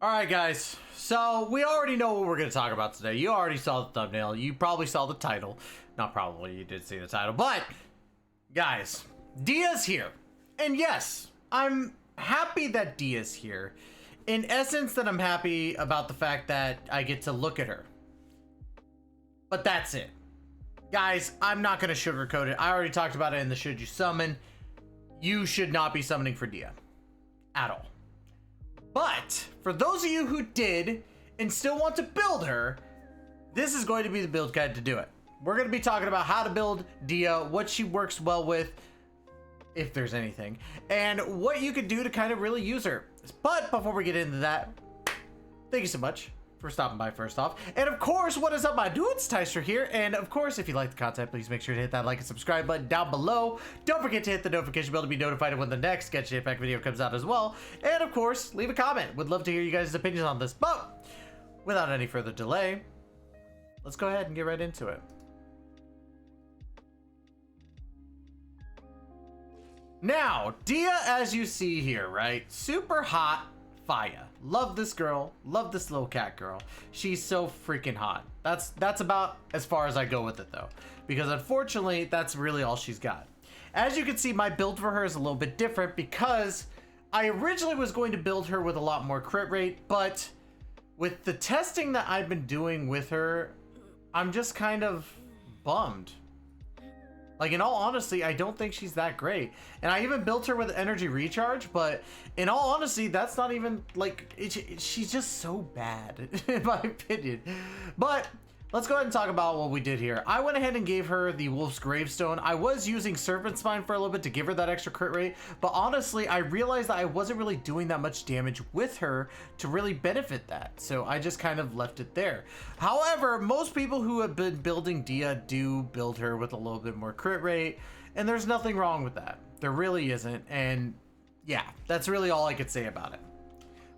Alright guys, so we already know what we're going to talk about today. You already saw the thumbnail, you probably saw the title. Not probably, you did see the title. But, guys, Dehya's here. And yes, I'm happy that Dehya's here. In essence, that I'm happy about the fact that I get to look at her. But that's it. Guys, I'm not going to sugarcoat it. I already talked about it in the Should You Summon. You should not be summoning for Dehya. At all. But, for those of you who did, and still want to build her, this is going to be the build guide to do it. We're going to be talking about how to build Dehya, what she works well with, if there's anything, and what you can do to kind of really use her. But, before we get into that, thank you so much for stopping by first off. And of course, what is up, my dudes? Tyster here. And of course, if you like the content, please make sure to hit that like and subscribe button down below. Don't forget to hit the notification bell to be notified when the next Genshin Impact video comes out as well. And of course, leave a comment. Would love to hear you guys' opinions on this. But without any further delay, let's go ahead and get right into it. Now, Dehya, as you see here, right? Super hot. Fire. Love this girl. Love this little cat girl. She's so freaking hot. That's about as far as I go with it though, because unfortunately that's really all she's got. As you can see, my build for her is a little bit different because I originally was going to build her with a lot more crit rate, but with the testing that I've been doing with her, I'm just kind of bummed. Like, in all honesty, I don't think she's that great. And I even built her with energy recharge, but in all honesty, that's not even, like, she's just so bad, in my opinion. But let's go ahead and talk about what we did here. I went ahead and gave her the Wolf's Gravestone. I was using Serpent Spine for a little bit to give her that extra crit rate, but honestly, I realized that I wasn't really doing that much damage with her to really benefit that. So I just kind of left it there. However, most people who have been building Dehya do build her with a little bit more crit rate, and there's nothing wrong with that. There really isn't, and yeah, that's really all I could say about it.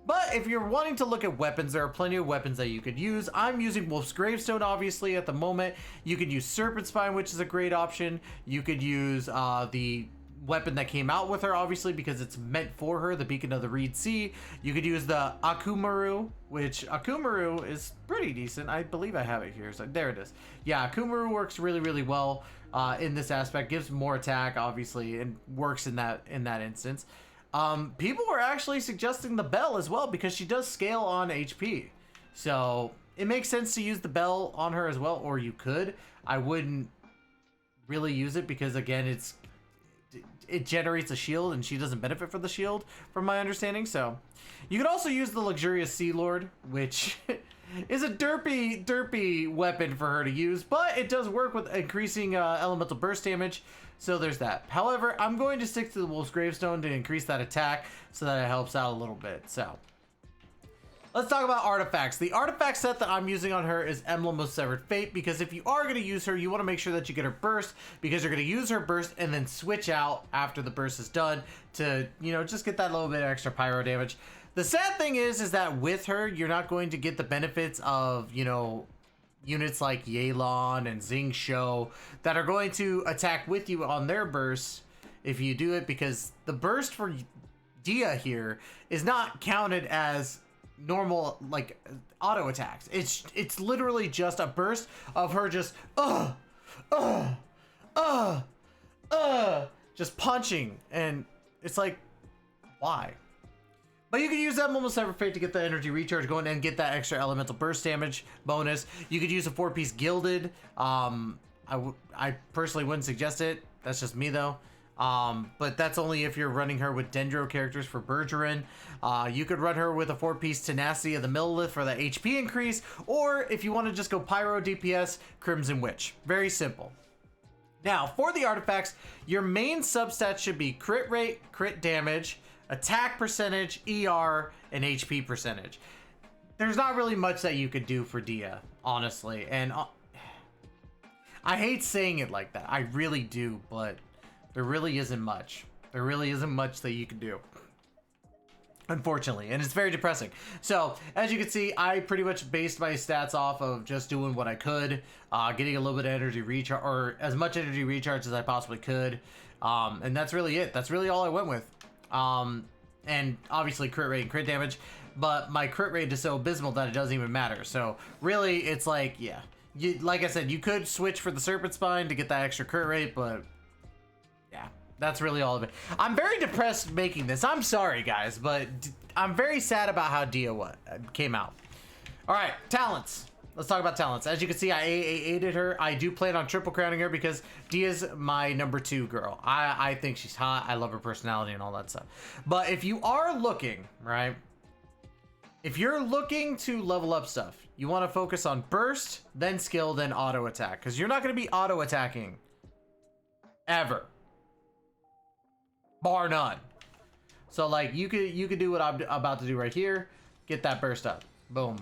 But if you're wanting to look at weapons, there are plenty of weapons that you could use. I'm using Wolf's Gravestone, obviously, at the moment. You could use Serpent Spine, which is a great option. You could use the weapon that came out with her, obviously, because it's meant for her, the Beacon of the Reed Sea. You could use the Akumaru, which Akumaru is pretty decent. I believe I have it here. So there it is. Yeah, Akumaru works really, really well in this aspect. Gives more attack, obviously, and works in that instance. People were actually suggesting the bell as well because she does scale on HP. So it makes sense to use the bell on her as well, or you could. I wouldn't really use it because, again, it generates a shield and she doesn't benefit from the shield from my understanding. So you could also use the Luxurious Sea Lord, which is a derpy weapon for her to use, but it does work with increasing elemental burst damage. So there's that. However, I'm going to stick to the Wolf's Gravestone to increase that attack so that it helps out a little bit. So let's talk about artifacts. The artifact set that I'm using on her is Emblem of Severed Fate, because if you are going to use her, you want to make sure that you get her burst, because you're going to use her burst and then switch out after the burst is done to, you know, just get that little bit of extra pyro damage. The sad thing is that with her, you're not going to get the benefits of, you know, units like Yelan and Xingqiu that are going to attack with you on their bursts if you do it, because the burst for Dehya here is not counted as normal, like, auto attacks. It's literally just a burst of her just just punching, and it's like, why? But you could use that Emblem of Severed Fate to get the energy recharge going and get that extra elemental burst damage bonus. You could use a 4-piece Gilded. I personally wouldn't suggest it. That's just me though. But that's only if you're running her with Dendro characters for Bergeron. You could run her with a 4-piece Tenacity of the Millilith for the HP increase, or if you want to just go Pyro DPS, Crimson Witch. Very simple. Now, for the artifacts, your main substats should be crit rate, crit damage, attack percentage, ER, and HP percentage. There's not really much that you could do for Dehya, honestly, and I hate saying it like that. I really do, but there really isn't much. There really isn't much that you can do, unfortunately, and it's very depressing. So, as you can see, I pretty much based my stats off of just doing what I could, getting a little bit of energy recharge, or as much energy recharge as I possibly could, and that's really it. That's really all I went with. And obviously crit rate and crit damage. but my crit rate is so abysmal that it doesn't even matter. So really, it's like, yeah, like I said, you could switch for the Serpent Spine to get that extra crit rate, but yeah, that's really all of it. I'm very depressed making this. I'm sorry, guys, but I'm very sad about how Dehya came out. All right, talents. Let's talk about talents. As you can see, I aided her. I do plan on triple crowning her because Dehya's my number 2 girl. I think she's hot. I love her personality and all that stuff. But if you are looking, right? If you're looking to level up stuff, you want to focus on burst, then skill, then auto attack. Because you're not going to be auto attacking ever. Bar none. So like you could do what I'm about to do right here. Get that burst up. Boom.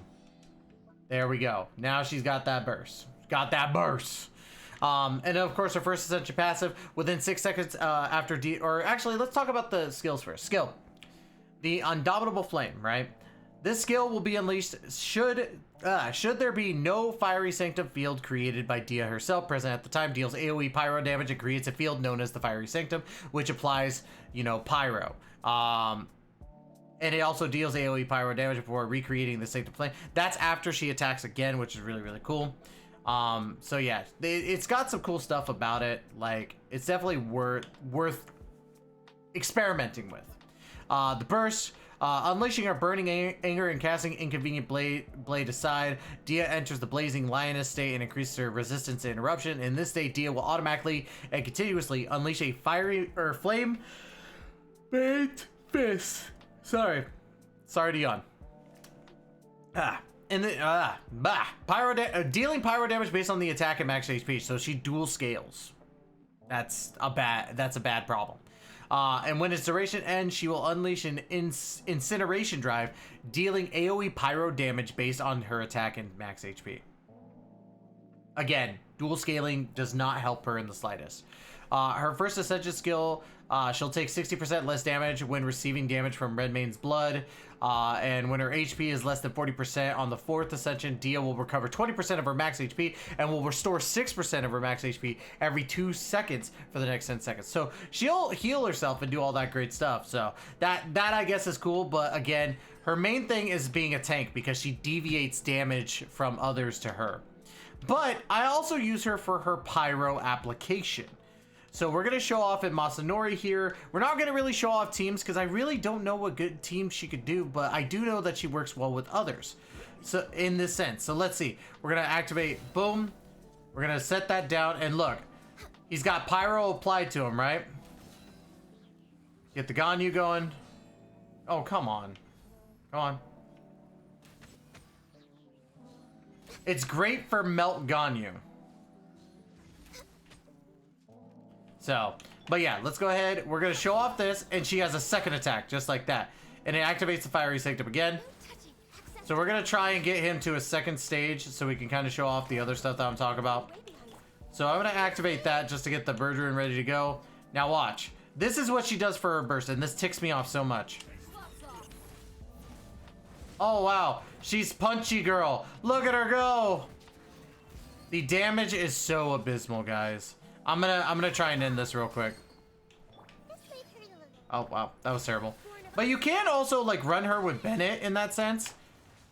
There we go. Now she's got that burst. Got that burst. And of course, her first ascension passive within 6 seconds after or actually, let's talk about the skills first. Skill. The Indomitable Flame, right? This skill will be unleashed should there be no Fiery Sanctum field created by Dehya herself present at the time. Deals AoE pyro damage and creates a field known as the Fiery Sanctum, which applies, you know, pyro. And it also deals AoE pyro damage before recreating the Sanctum Flame. That's after she attacks again, which is really, really cool. So yeah, it's got some cool stuff about it. Like, it's definitely worth experimenting with. The burst, unleashing her burning anger and casting inconvenient blade aside, Dehya enters the blazing lioness state and increases her resistance to interruption. In this state, Dehya will automatically and continuously unleash a fiery or flame based fist. Sorry to yawn. Dealing pyro damage based on the attack at max HP. So she dual scales. That's a bad problem. And when its duration ends, she will unleash an incineration drive, dealing AoE pyro damage based on her attack and max HP. Again, dual scaling does not help her in the slightest. Her first ascension skill, she'll take 60% less damage when receiving damage from Redmane's blood. And when her HP is less than 40% on the 4th ascension, Dehya will recover 20% of her max HP and will restore 6% of her max HP every 2 seconds for the next 10 seconds. So she'll heal herself and do all that great stuff. So that I guess is cool. But again, her main thing is being a tank because she deviates damage from others to her. But I also use her for her pyro application. So we're going to show off at Masanori here. We're not going to really show off teams because I really don't know what good teams she could do, but I do know that she works well with others. So in this sense, so let's see. We're going to activate, boom. We're going to set that down and look, he's got pyro applied to him, right? Get the Ganyu going. Oh, come on. Come on. It's great for melt Ganyu. So, but yeah, let's go ahead. We're going to show off this, and she has a second attack, just like that. And it activates the Fiery Sanctum again. So we're going to try and get him to a second stage so we can kind of show off the other stuff that I'm talking about. So I'm going to activate that just to get the Bergeron ready to go. Now watch. This is what she does for her burst, and this ticks me off so much. Oh, wow. She's punchy girl. Look at her go. The damage is so abysmal, guys. I'm gonna try and end this real quick. Oh wow, that was terrible. But you can also like run her with Bennett in that sense,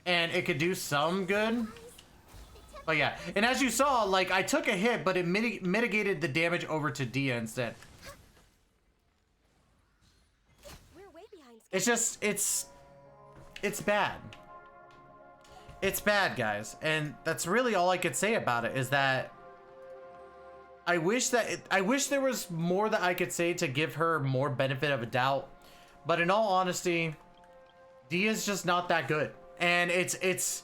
and it could do some good. But yeah, and as you saw, like I took a hit, but it mitigated the damage over to Dehya instead. It's just it's bad. It's bad, guys, and that's really all I could say about it. Is that I wish there was more that I could say to give her more benefit of a doubt, but in all honesty, Dehya's just not that good, and it's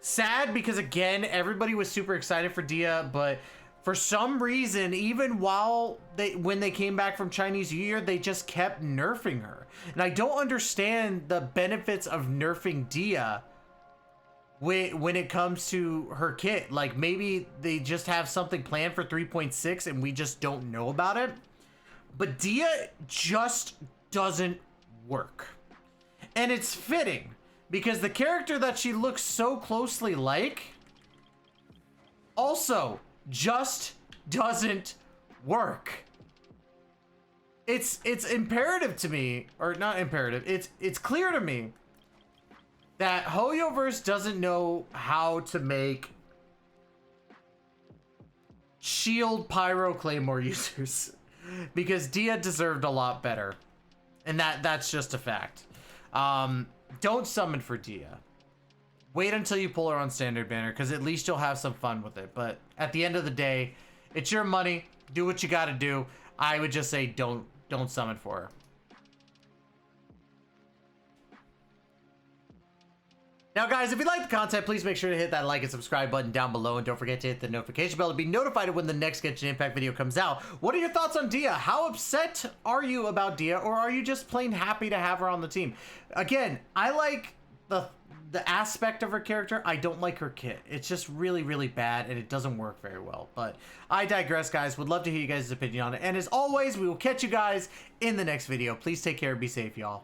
sad because again everybody was super excited for Dehya, but for some reason, even when they came back from Chinese New Year, they just kept nerfing her, and I don't understand the benefits of nerfing Dehya when it comes to her kit. Like maybe they just have something planned for 3.6 and we just don't know about it, but Dehya just doesn't work, and it's fitting because the character that she looks so closely like also just doesn't work. It's imperative to me, or not imperative, it's clear to me that HoYoverse doesn't know how to make shield pyro claymore users, because Dehya deserved a lot better, and that's just a fact. Don't summon for Dehya. Wait until you pull her on standard banner, because at least you'll have some fun with it. But at the end of the day, it's your money. Do what you got to do. I would just say don't summon for her. Now, guys, if you like the content, please make sure to hit that like and subscribe button down below, and don't forget to hit the notification bell to be notified when the next Genshin Impact video comes out. What are your thoughts on Dehya? How upset are you about Dehya, or are you just plain happy to have her on the team? Again, I like the aspect of her character. I don't like her kit. It's just really, really bad, and it doesn't work very well. But I digress, guys. Would love to hear you guys' opinion on it. And as always, we will catch you guys in the next video. Please take care and be safe, y'all.